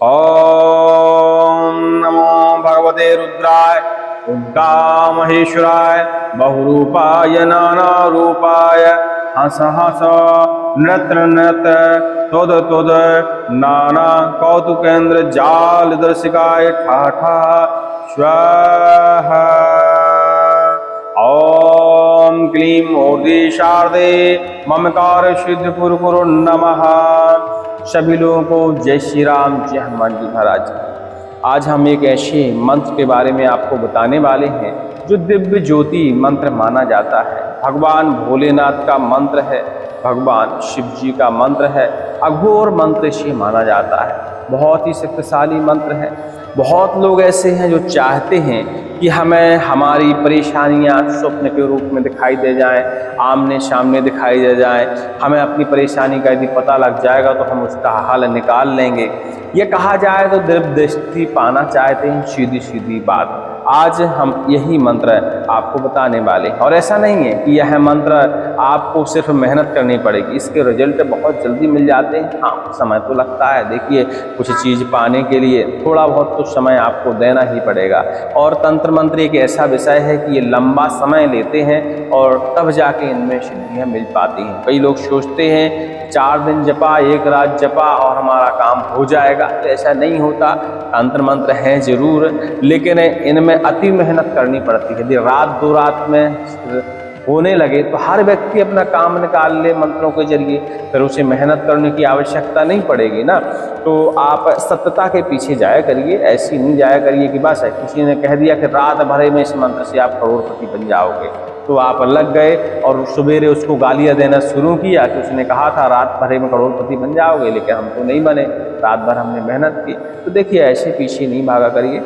ओम नमो भगवते रुद्राय उद्गामहेश्वराय बहुरूपाय नानारूपाय हंस हंस नृत्य नृत्य तुद तुद नाना कौतुकेन्द्र जाल दर्शिकाय ठाठा स्वाहा। ओम क्लीं ऊर्ध्वे शारदे ममकार सिद्ध कुरु नमः। सभी लोगों को जय श्री राम, जय हनुमान जी महाराज। आज हम एक ऐसे मंत्र के बारे में आपको बताने वाले हैं जो दिव्य ज्योति मंत्र माना जाता है। भगवान भोलेनाथ का मंत्र है, भगवान शिव जी का मंत्र है, अघोर मंत्र से माना जाता है। बहुत ही शक्तिशाली मंत्र है। बहुत लोग ऐसे हैं जो चाहते हैं कि हमें हमारी परेशानियां स्वप्न के रूप में दिखाई दे जाएं, आमने सामने दिखाई दे जाएं। हमें अपनी परेशानी का यदि पता लग जाएगा तो हम उसका हल निकाल लेंगे। ये कहा जाए तो दिव्य दृष्टि पाना चाहते हैं, सीधी सीधी बात। आज हम यही मंत्र आपको बताने वाले हैं। और ऐसा नहीं है कि यह मंत्र आपको सिर्फ मेहनत करनी पड़ेगी, इसके रिजल्ट बहुत जल्दी मिल जाते हैं। हाँ, समय तो लगता है। देखिए, कुछ चीज़ पाने के लिए थोड़ा बहुत तो समय आपको देना ही पड़ेगा। और तंत्र मंत्र एक ऐसा विषय है कि ये लंबा समय लेते हैं और तब जाके इनमें सिद्धियाँ मिल पाती हैं। कई लोग सोचते हैं 4 दिन जपा, 1 रात जपा और हमारा काम हो जाएगा, तो ऐसा नहीं होता। तंत्र मंत्र हैं जरूर, लेकिन इनमें अति मेहनत करनी पड़ती है। यदि रात 2 रात में होने लगे तो हर व्यक्ति अपना काम निकाल ले मंत्रों के जरिए, फिर उसे मेहनत करने की आवश्यकता नहीं पड़ेगी ना। तो आप सत्यता के पीछे जाया करिए, ऐसी नहीं जाया करिए कि बस किसी ने कह दिया कि रात भरे में इस मंत्र से आप करोड़पति बन जाओगे, तो आप लग गए और सवेरे उसको गालियां देना शुरू किया कि उसने कहा था रात भरे में करोड़पति बन जाओगे, लेकिन हम तो नहीं बने, रात भर हमने मेहनत की। तो देखिए, ऐसे पीछे नहीं भागा करिए।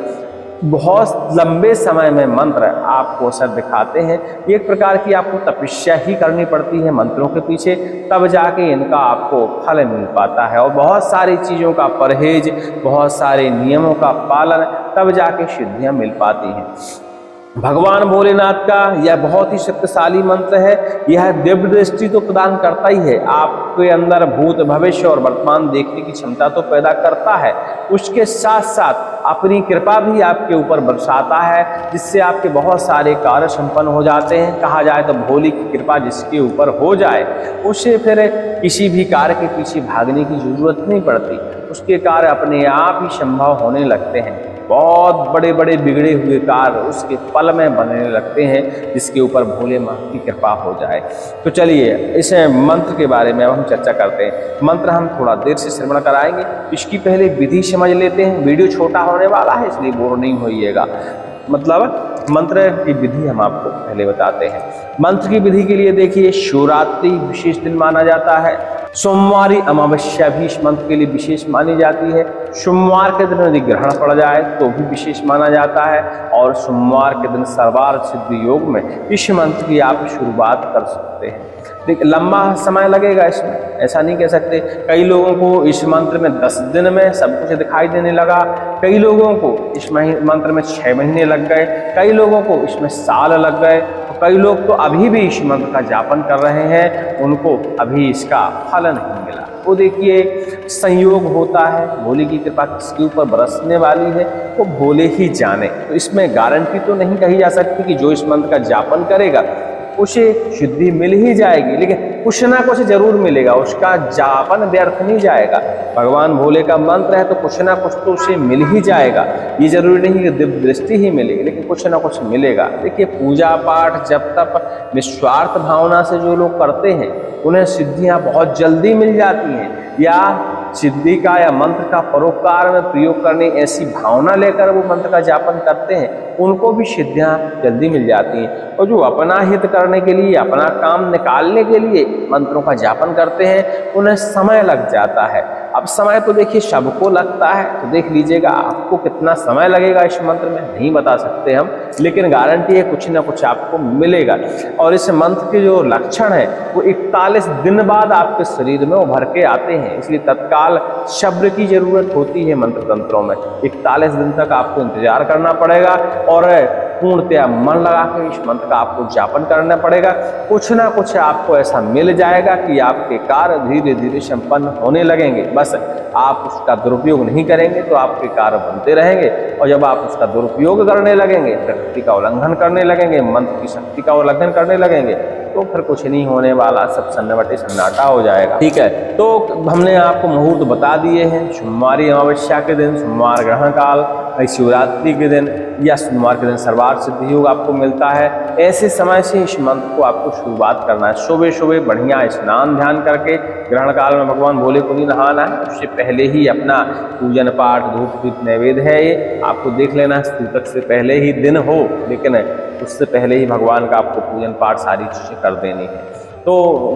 बहुत लंबे समय में मंत्र आपको असर दिखाते हैं। एक प्रकार की आपको तपस्या ही करनी पड़ती है मंत्रों के पीछे, तब जाके इनका आपको फल मिल पाता है। और बहुत सारी चीज़ों का परहेज, बहुत सारे नियमों का पालन, तब जाके सिद्धियां मिल पाती हैं। भगवान भोलेनाथ का यह बहुत ही शक्तिशाली मंत्र है। यह दिव्य दृष्टि तो प्रदान करता ही है, आपके अंदर भूत भविष्य और वर्तमान देखने की क्षमता तो पैदा करता है, उसके साथ साथ अपनी कृपा भी आपके ऊपर बरसाता है, जिससे आपके बहुत सारे कार्य संपन्न हो जाते हैं। कहा जाए तो भोले की कृपा जिसके ऊपर हो जाए, उसे फिर किसी भी कार्य के पीछे भागने की जरूरत नहीं पड़ती, उसके कार्य अपने आप ही संभव होने लगते हैं। बहुत बड़े बड़े बिगड़े हुए कार्य उसके पल में बनने लगते हैं, जिसके ऊपर भोले माँ की कृपा हो जाए। तो चलिए, इस मंत्र के बारे में अब हम चर्चा करते हैं। मंत्र हम थोड़ा देर से श्रवण कराएंगे, इसकी पहले विधि समझ लेते हैं। वीडियो छोटा होने वाला है, इसलिए बोर नहीं होइएगा। मतलब मंत्र की विधि हम आपको पहले बताते हैं। मंत्र की विधि के लिए देखिए, शिवरात्रि विशेष दिन माना जाता है। सोमवारी अमावस्या भी इस मंत्र के लिए विशेष मानी जाती है। सोमवार के दिन यदि ग्रहण पड़ जाए तो भी विशेष माना जाता है। और सोमवार के दिन सर्वार्थ सिद्धि योग में इस मंत्र की आप शुरुआत कर सकते हैं। देखिए, लंबा समय लगेगा इसमें, ऐसा नहीं कह सकते। कई लोगों को इस मंत्र में 10 दिन में सब कुछ दिखाई देने लगा, कई लोगों को इस मंत्र में 6 महीने लग गए, कई लोगों को इसमें साल लग गए, तो कई लोग तो अभी भी इस मंत्र का जापन कर रहे हैं, उनको अभी इसका फल नहीं मिला। वो देखिए, संयोग होता है, भोले की कृपा किसके ऊपर बरसने वाली है वो भोले ही जाने। तो इसमें गारंटी तो नहीं कही जा सकती कि जो इस मंत्र का जापन करेगा उसे सिद्धि मिल ही जाएगी, लेकिन कुछ ना कुछ जरूर मिलेगा, उसका जापन व्यर्थ नहीं जाएगा। भगवान भोले का मंत्र है तो कुछ ना कुछ तो उसे मिल ही जाएगा। ये जरूरी नहीं कि दिव्य दृष्टि ही मिलेगी, लेकिन कुछ ना कुछ मिलेगा। देखिए, पूजा पाठ जब तक निस्वार्थ भावना से जो लोग करते हैं उन्हें सिद्धियां बहुत जल्दी मिल जाती हैं, या सिद्धि का या मंत्र का परोपकार में प्रयोग करने ऐसी भावना लेकर वो मंत्र का जापन करते हैं, उनको भी सिद्धियां जल्दी मिल जाती हैं। और जो अपना हित करने के लिए, अपना काम निकालने के लिए मंत्रों का जापन करते हैं, उन्हें समय लग जाता है। अब समय तो देखिए सबको लगता है, तो देख लीजिएगा आपको कितना समय लगेगा इस मंत्र में, नहीं बता सकते हम, लेकिन गारंटी है कुछ ना कुछ आपको मिलेगा। और इस मंत्र के जो लक्षण है वो 41 दिन बाद आपके शरीर में उभर के आते हैं, इसलिए तत्काल शब्द की जरूरत होती है मंत्र तंत्रों में। 41 दिन तक आपको इंतजार करना पड़ेगा। और पूर्णतया मन लगा के इस मंत्र का आपको जापन करना पड़ेगा। कुछ ना कुछ आपको ऐसा मिल जाएगा कि आपके कार्य धीरे धीरे संपन्न होने लगेंगे। बस आप उसका दुरुपयोग नहीं करेंगे तो आपके कार्य बनते रहेंगे, और जब आप उसका दुरुपयोग करने लगेंगे, प्रकृति का उल्लंघन करने लगेंगे, मंत्र की शक्ति का उल्लंघन करने लगेंगे, तो फिर कुछ नहीं होने वाला, सब सन्नाटा सन्नाटा हो जाएगा। ठीक है, तो हमने आपको मुहूर्त बता दिए हैं। सोमवारी अमावस्या के दिन, सोमवार ग्रहण काल, शिवरात्रि के दिन या सोमवार के दिन सर्वार्थ सिद्धि योग आपको मिलता है। ऐसे समय से इस मंत्र को आपको शुरुआत करना है। सुबह सुबह बढ़िया स्नान ध्यान करके ग्रहण काल में भगवान भोले को नहीं नहाना है, उससे पहले ही अपना पूजन पाठ धूप दीप नैवेद्य है ये आपको देख लेना है। सूतक से पहले ही दिन हो, लेकिन उससे पहले ही भगवान का आपको पूजन पाठ सारी चीज़ें कर देनी है। तो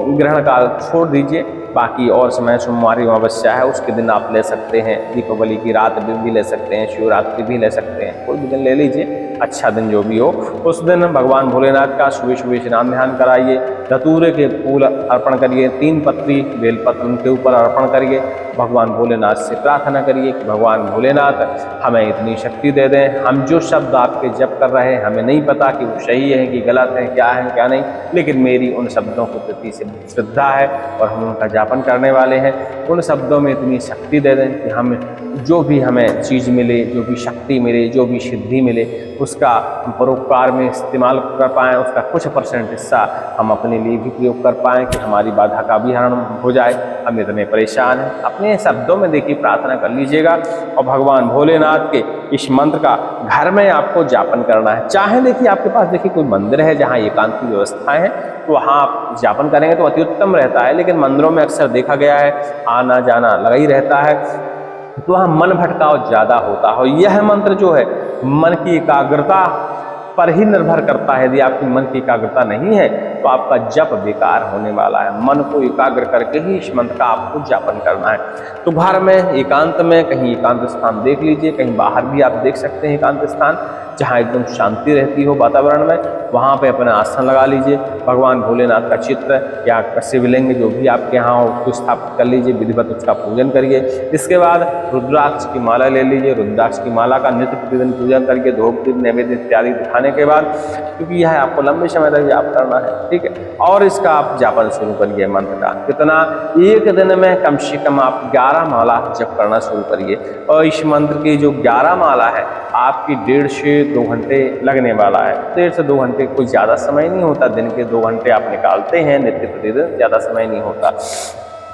ग्रहण काल छोड़ दीजिए, बाकी और समय सोमवारी अमावस्या है उसके दिन आप ले सकते हैं, दीपावली की रात भी ले सकते हैं, शिवरात्रि भी ले सकते हैं, कोई भी दिन ले लीजिए, अच्छा दिन जो भी हो। उस दिन भगवान भोलेनाथ का सुबह सुबह स्नान ध्यान कराइए, धतूरे के फूल अर्पण करिए, 3 पत्री बेलपत्र उनके ऊपर अर्पण करिए, भगवान भोलेनाथ से प्रार्थना करिए कि भगवान भोलेनाथ हमें इतनी शक्ति दे दें। हम जो शब्द आपके जप कर रहे हैं, हमें नहीं पता कि वो सही है कि गलत है, क्या है क्या नहीं, लेकिन मेरी उन शब्दों के प्रति से श्रद्धा है और हम उनका जापन करने वाले हैं। उन शब्दों में इतनी शक्ति दे दें कि हम जो भी हमें चीज़ मिले, जो भी शक्ति मिले, जो भी सिद्धि मिले, उसका हम परोपकार में इस्तेमाल कर पाएँ, उसका कुछ % हिस्सा हम अपने लिए भी प्रयोग कर पाएँ कि हमारी बाधा का भी हरण हो जाए। हम इतने परेशान हैं, अपने शब्दों में देखिए प्रार्थना कर लीजिएगा और भगवान भोलेनाथ के इस मंत्र का घर में आपको जापन करना है। चाहे देखिए आपके पास देखिए कोई मंदिर है जहाँ एकांत की व्यवस्थाएं हैं, तो वहाँ आप जापन करेंगे तो अति उत्तम रहता है, लेकिन मंदिरों में अक्सर देखा गया है आना जाना लगा ही रहता है, तो वहाँ मन भटकाव ज़्यादा होता है। यह मंत्र जो है मन की एकाग्रता पर ही निर्भर करता है। यदि आपकी मन की एकाग्रता नहीं है तो आपका जप बेकार होने वाला है। मन को एकाग्र करके ही इस मंत्र का आपको जापन करना है। तो घर में एकांत में कहीं एकांत स्थान देख लीजिए, कहीं बाहर भी आप देख सकते हैं एकांत स्थान जहाँ एकदम शांति रहती हो वातावरण में, वहाँ पे अपना आसन लगा लीजिए, भगवान भोलेनाथ का चित्र या शिवलिंग जो भी आपके यहाँ हो उसको स्थापित कर लीजिए, विधिवत उसका पूजन करिए। इसके बाद रुद्राक्ष की माला ले लीजिए, रुद्राक्ष की माला का नित्य प्रतिदिन पूजन करके धूप दीप नैवेद्य इत्यादि दिखाने के बाद, क्योंकि यह आपको लंबे समय तक जाप करना है, ठीक है, और इसका आप जापन शुरू करिए मंत्र का। कितना, एक दिन में कम से कम आप 11 माला जप करना शुरू करिए। और इस मंत्र की जो 11 माला है आपकी 1.5 से 2 घंटे लगने वाला है। 1.5 से 2 घंटे कोई ज़्यादा समय नहीं होता, दिन के 2 घंटे आप निकालते हैं नित्य प्रतिदिन, ज़्यादा समय नहीं होता।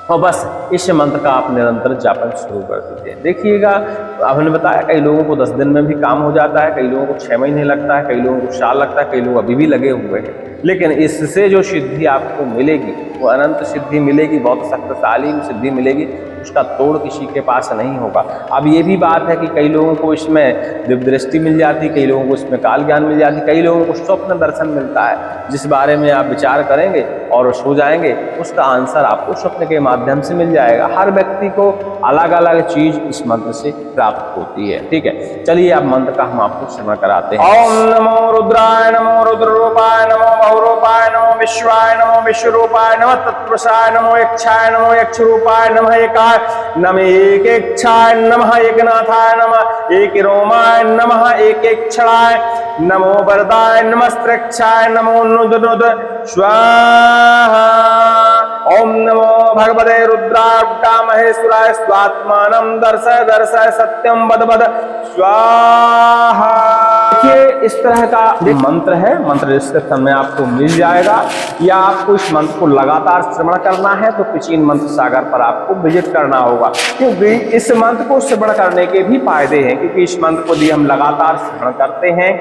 और बस इस मंत्र का आप निरंतर जापन शुरू कर दीजिए। देखिएगा, अब हमने बताया कई लोगों को 10 दिन में भी काम हो जाता है, कई लोगों को 6 महीने लगता है, कई लोगों को साल लगता है, कई लोग अभी भी लगे हुए हैं। लेकिन इससे जो सिद्धि आपको मिलेगी वो अनंत सिद्धि मिलेगी, बहुत शक्तिशाली सिद्धि मिलेगी, उसका तोड़ किसी के पास नहीं होगा। अब ये भी बात है कि कई लोगों को इसमें दिव्य दृष्टि मिल जाती, कई लोगों को इसमें काल ज्ञान मिल जाती, कई लोगों को स्वप्न दर्शन मिलता है, जिस बारे में आप विचार करेंगे और सो जाएंगे उसका आंसर आपको स्वप्न के माध्यम से मिल जाएगा। हर व्यक्ति को अलग अलग चीज इस मंत्र से प्राप्त होती है, ठीक है। चलिए अब मंत्र का हम आपको श्रवण कराते हैं। ओम नमो रुद्राय नमो रुद्ररूपाय नमो बहुरूपाय नमो विश्वाय नमो विश्वरूपाय नमो तत्पुरुषाय नमो यक्षाय नमो यक्षरूपाय नमः एकाय नमः एकेक्षाय नमः एकनाथाय नमः एक रोमाय नमः एकेक्षणाय नमो वरदाय नमस्त्रक्षाय नमो नुद स्वाहा। ओम नमो भगवते रुद्राय महेश्वराय स्वात्मानं दर्शय दर्शय सत्यम वद वद स्वाहा। देखिए इस तरह का मंत्र है, मंत्र डिस्क्रिप्शन में आपको मिल जाएगा, या आपको इस मंत्र को लगातार श्रवण करना है तो प्राचीन मंत्र सागर पर आपको विजिट करना होगा, क्योंकि इस मंत्र को श्रवण करने के भी फायदे हैं। क्योंकि इस मंत्र को यदि हम लगातार श्रवण करते हैं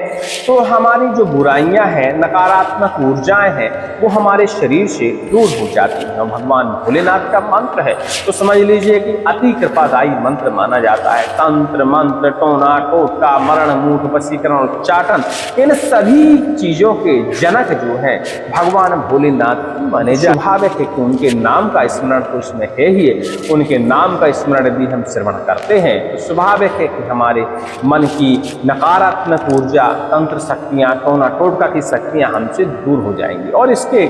तो हमारी जो बुराइयां हैं, नकारात्मक ऊर्जाएं हैं, वो हमारे शरीर से दूर हो जाती हैं। भगवान भोलेनाथ का मंत्र है तो समझ लीजिए कि अति कृपादायी मंत्र माना जाता है। तंत्र मंत्र टोना टोटका मरण मूठ वशीकरण उच्चाटन, इन सभी चीजों के जनक जो हैं भगवान भोलेनाथ माने जाते हैं। स्वाभाविक है कि उनके नाम का स्मरण तो इसमें है ही है, उनके नाम का स्मरण यदि हम श्रवण करते हैं तो स्वाभाविक है कि हमारे मन की नकारात्मक ऊर्जा, तंत्र शक्तियां, टोना टोटका की शक्तियां हमसे दूर हो जाएंगी। और इसके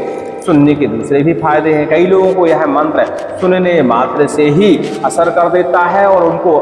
सुनने के दूसरे भी फायदे हैं। कई लोगों को यह मंत्र सुनने मात्र से ही असर कर देता है और उनको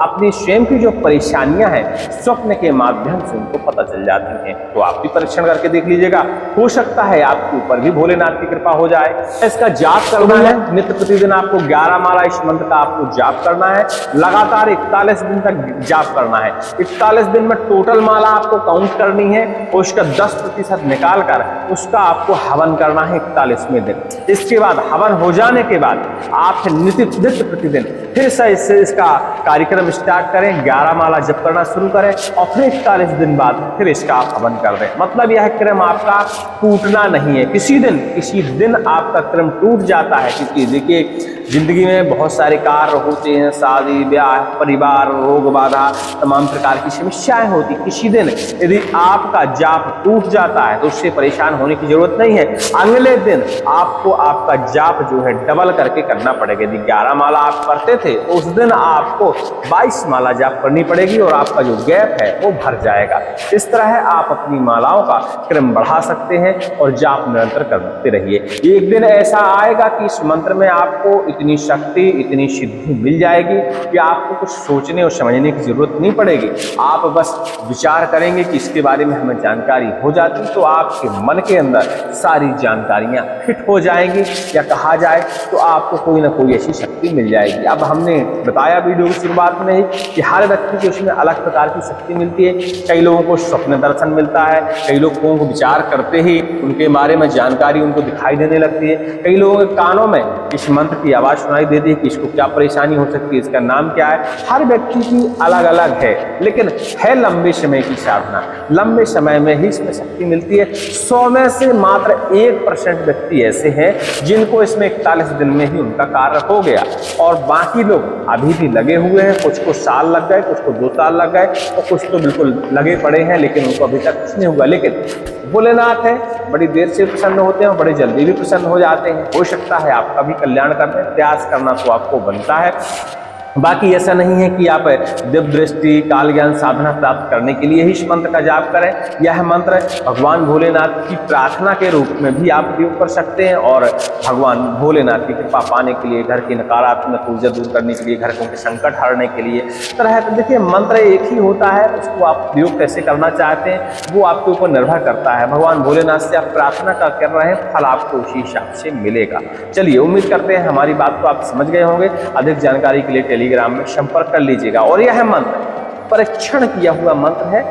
अपनी स्वयं की जो परेशानियां हैं स्वप्न के माध्यम से उनको पता चल जाती हैं। तो आप भी परीक्षण करके देख लीजिएगा, हो सकता है आपके ऊपर भी भोलेनाथ की कृपा हो जाए। इसका जाप करना है नित्य प्रतिदिन, आपको 11 माला इस मंत्र का आपको जाप करना है, लगातार 41 दिन तक जाप करना है। 41 दिन में टोटल माला आपको काउंट करनी है और उसका 10% निकाल कर उसका आपको हवन करना है 41वें दिन। इसके बाद हवन हो जाने के बाद आप नित्य प्रतिदिन फिर से इसका कार्यक्रम स्टार्ट करें, 11 माला जप करना शुरू करें और फिर 41 दिन बाद फिर इसका आप हवन कर दें। मतलब यह क्रम आपका टूटना नहीं है। किसी दिन आपका क्रम टूट जाता है, क्योंकि देखिए जिंदगी में बहुत सारे कार्य होते हैं, शादी ब्याह, परिवार, रोग बाधा, तमाम प्रकार की समस्याएं होती। किसी दिन यदि आपका जाप टूट जाता है तो उससे परेशान होने की जरूरत नहीं है। अगले दिन आपको आपका जाप जो है डबल करके करना पड़ेगा। यदि 11 माला आप करते थे तो उस दिन आपको 22 माला जाप करनी पड़ेगी और आपका जो गैप है वो भर जाएगा। इस तरह आप अपनी मालाओं का क्रम बढ़ा सकते हैं और जाप निरंतर करते रहिए। एक दिन ऐसा आएगा कि इस मंत्र में आपको इतनी शक्ति, इतनी सिद्धि मिल जाएगी कि आपको कुछ सोचने और समझने की जरूरत नहीं पड़ेगी। आप बस विचार करेंगे कि इसके बारे में हमें जानकारी हो जाती तो आपके मन के अंदर सारी जानकारियां फिट हो जाएंगी, या कहा जाए तो आपको कोई ना कोई ऐसी शक्ति मिल जाएगी। अब हमने बताया वीडियो की शुरुआत में ही कि हर व्यक्ति को उसमें अलग प्रकार की शक्ति मिलती है। कई लोगों को स्वप्न दर्शन मिलता है, कई लोगों को विचार करते ही उनके बारे में जानकारी उनको दिखाई देने लगती है, कई लोगों के कानों में इस मंत्र की आवाज सुनाई देती है कि इसको क्या परेशानी हो सकती है, इसका नाम क्या है। हर व्यक्ति की अलग अलग है, लेकिन है लंबे समय की साधना, लंबे समय में ही इसमें शक्ति मिलती है। 100 में से मात्र 1% व्यक्ति ऐसे हैं जिनको इसमें 41 दिन में ही उनका कार्य हो गया और बाकी लोग अभी भी लगे हुए हैं। कुछ को साल लग गए, कुछ को 2 साल लग गए और कुछ तो बिल्कुल लगे पड़े हैं, लेकिन उनको अभी तक कुछ नहीं हुआ। लेकिन भोलेनाथ है, बड़ी देर से प्रसन्न होते हैं और बड़ी जल्दी भी प्रसन्न हो जाते हैं। हो सकता है आपका भी कल्याण करने प्रयास करना तो आपको बनता है। बाकी ऐसा नहीं है कि आप दिव्य दृष्टि, काल ज्ञान साधना प्राप्त करने के लिए ही इस मंत्र का जाप करें। यह मंत्र भगवान भोलेनाथ की प्रार्थना के रूप में भी आप प्रयोग कर सकते हैं और भगवान भोलेनाथ की कृपा पाने के लिए, घर की नकारात्मक ऊर्जा दूर करने के लिए, घर के संकट हरने के लिए तरह। तो देखिए मंत्र एक ही होता है, उसको आप प्रयोग कैसे करना चाहते हैं वो आपके ऊपर निर्भर करता है। भगवान भोलेनाथ से आप प्रार्थना कर रहे हैं, फल आपको उसी हिसाब से मिलेगा। चलिए, उम्मीद करते हैं हमारी बात को आप समझ गए होंगे। अधिक जानकारी के लिए टेलीग्राम में संपर्क कर लीजिएगा। और यह मंत्र परीक्षण किया हुआ मंत्र है।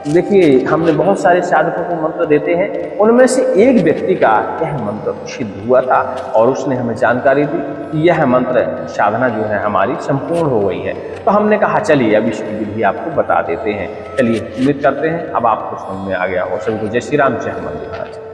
देखिए, हमने बहुत सारे साधकों को मंत्र देते हैं, उनमें से एक व्यक्ति का यह मंत्र सिद्ध हुआ था और उसने हमें जानकारी दी कि यह मंत्र साधना जो है हमारी संपूर्ण हो गई है। तो हमने कहा चलिए अब इसकी विधि आपको बता देते हैं। चलिए, उम्मीद करते हैं अब आपको समझ में आ गया हो। सभी को जय श्री राम, जय हनुमान जी महाराज।